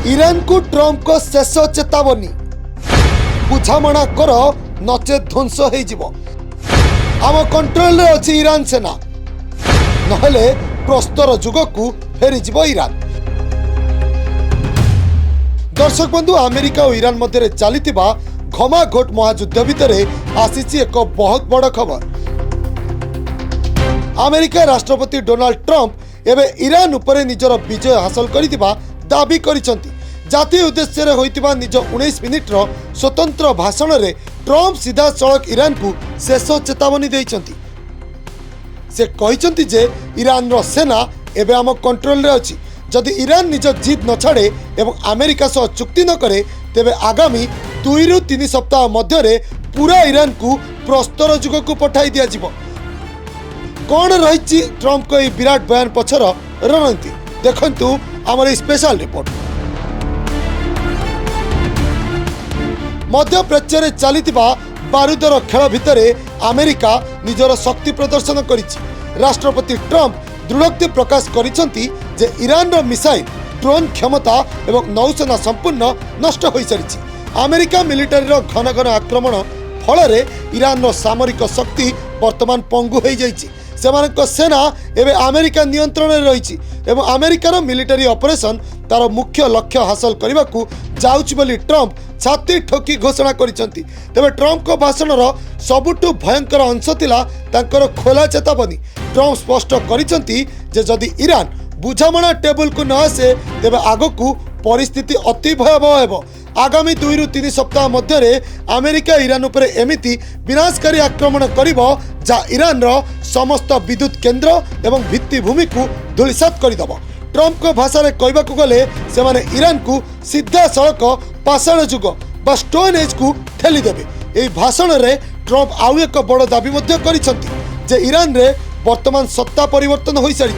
Iran को Trump को शेष चेतावनी बुझामणा कर नचे ध्वंस हो आम कंट्रोल रे अच्छी ईरान सेना नहले प्रस्तर जुग को फेरी ईरान। दर्शक बंधु अमेरिका और ईरान मध्य चली घमाघोट महायुद्ध भितर आसी एक बहुत बड़ खबर। अमेरिका राष्ट्रपति डोनाल्ड ट्रम्प एवं ईरान उपरे निजर विजय हासिल करितिबा दाबी करिसंती। जातीय उद्देश्य रे होइतिबा निज 19 मिनिट्र स्वतंत्र भाषण रे ट्रम्प सीधा सड़क ईरान को शेष चेतावनी देइसंती। से कहिसंती जे ईरान रो सेना एबे आम कंट्रोल रे अछि। जदि ईरान निज जिद न छाड़े एवं अमेरिका सह चुक्ति न करे तेबे आगामी 2 ରୁ 3 सप्ताह मध्य पूरा ईरान को प्रस्तर जुग को पठाई दिया जिवो। कौन रही ट्रम्प को विराट बयान पछर रणनीति देखंतु आमर स्पेशल रिपोर्ट। मध्य प्राच्य रे चलीतिबा बारूदर खेल भितर अमेरिका निजर शक्ति प्रदर्शन करिछि। राष्ट्रपति ट्रम्प दृढ़ोक्ति प्रकाश करिसंती जे ईरान रो मिसाइल ड्रोन क्षमता एवं नौसेना संपूर्ण नष्ट हो सारी। अमेरिका मिलिटारी रो घन घन आक्रमण फल ईरान रो सामरिक शक्ति वर्तमान पंगु हो जाइछि। सेमानक सेना एवं अमेरिका नियंत्रण में रही एवं अमेरिकार मिलिटारी ऑपरेशन तार मुख्य लक्ष्य हासिल करने को जाउछि बोली ट्रम्प छाती ठोकी घोषणा करिसंती। तेबे ट्रम्प को भाषण सबुठु भयंकर अंश थिला तांकर खोला चेतावनी। ट्रम्प स्पष्ट करिसंती जे जदि ईरान बुझामणा टेबुल को न आसे तेबे आगकू परिस्थिति अति भयावह हेबो। आगामी 2 ରୁ 3 सप्ताह मध्य अमेरिका ईरान उपर एमिति विनाशकारी आक्रमण करिबो जा ईरान रो समस्त विद्युत केन्द्र एवं भित्तिभूमि को धूलिसात करदेव। ट्रम्प को भाषा में कहबाकू गले से माने ईरान को सीधा सड़क पाषाण जुग बा स्टोन एज को ठेली देबे। एही भाषण रे ट्रम्प आउ एक बड़ दाबी मध्य करिसंती जे ईरान रे वर्तमान सत्ता परिवर्तन हो सारी।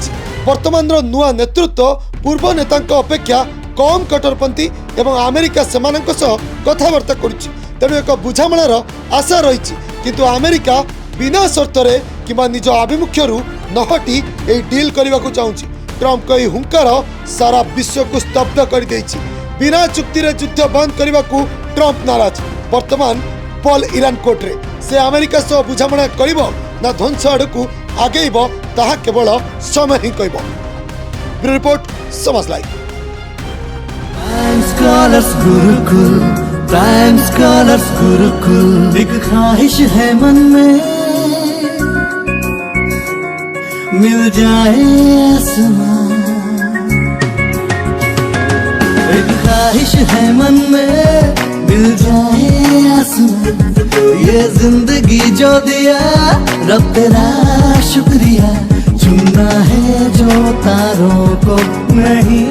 वर्तमान रो नुआ नेतृत्व पूर्व नेतांक अपेक्षा कम कट्टरपंथी एवं अमेरिका सेमानंक सह कथबार्ता करुछि। तेणु एक बुझामणार आशा रही किंतु अमेरिका बिना शर्त किंवा निज आभिमुख्य न हटी यही डील करने को चाहूँगी। ट्रम्प को हुंकार सारा विश्व को स्तब्ध कर देछि। बिना चुक्ति रे युद्ध बंद करने को ट्रम्प नाराज। वर्तमान बल ईरान कोर्ट रे से अमेरिका सह बुझामणा करिबो ना ध्वंस आड़कू आगेइबो ताहा केवल समय ही कहबो। ब्यूरो रिपोर्ट समाज live. Prime scholars Gurukul, prime scholars Gurukul, एक ख्वाहिश है मन में मिल जाए आसमां। एक ख्वाहिश है मन में मिल जाए आसमां। ये जिंदगी जो दिया रब तेरा शुक्रिया, चुनना है जो तारों को नहीं